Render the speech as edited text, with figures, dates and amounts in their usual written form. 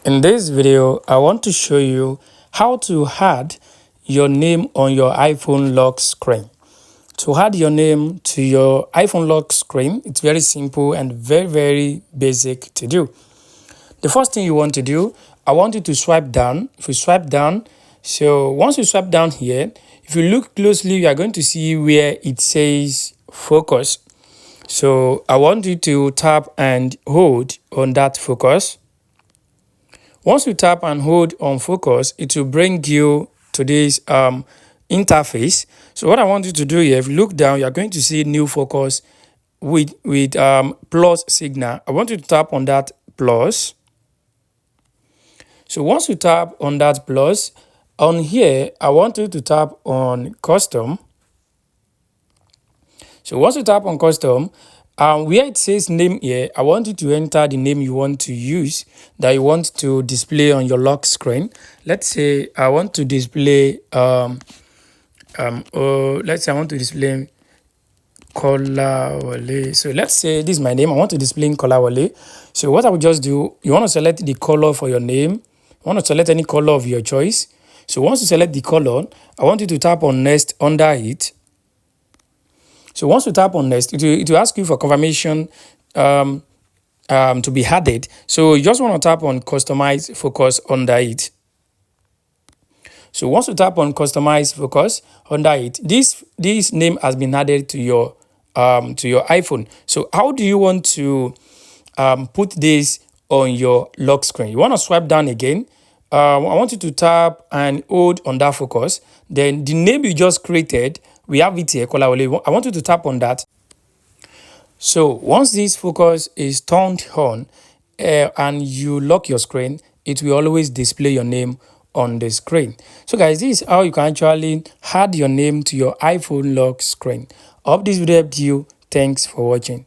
In this video, I want to show you how to add your name on your iPhone lock screen. To add your name to your iPhone lock screen, it's very simple and very basic to do. The first thing you want to do, I want you to swipe down. If you swipe down, so once you swipe down here, if you look closely, you are going to see where it says focus. So I want you to tap and hold on that focus. Once you tap and hold on focus, it will bring you to this interface. So what I want you to do here, if you look down, you're going to see new focus with plus signal. I want you to tap on that plus. So once you tap on that plus, on here, I want you to tap on custom. So once you tap on custom, where it says name here, I want you to enter the name you want to use, that you want to display on your lock screen. Let's say I want to display, let's say I want to display Kolawole. So let's say this is my name. I want to display in Kolawole. So what I will just do, you want to select the color for your name. You want to select any color of your choice. So once you select the color, I want you to tap on next under it. So once you tap on next, it will ask you for confirmation to be added. So you just want to tap on customize focus under it. So once you tap on customize focus under it, this name has been added to your iPhone. So how do you want to put this on your lock screen? You want to swipe down again. I want you to tap and hold on that focus. Then the name you just created, we have it here, Kolawole. I want you to tap on that. So once this focus is turned on and you lock your screen, it will always display your name on the screen. So guys, this is how you can actually add your name to your iPhone lock screen. I hope this video helped you. Thanks for watching.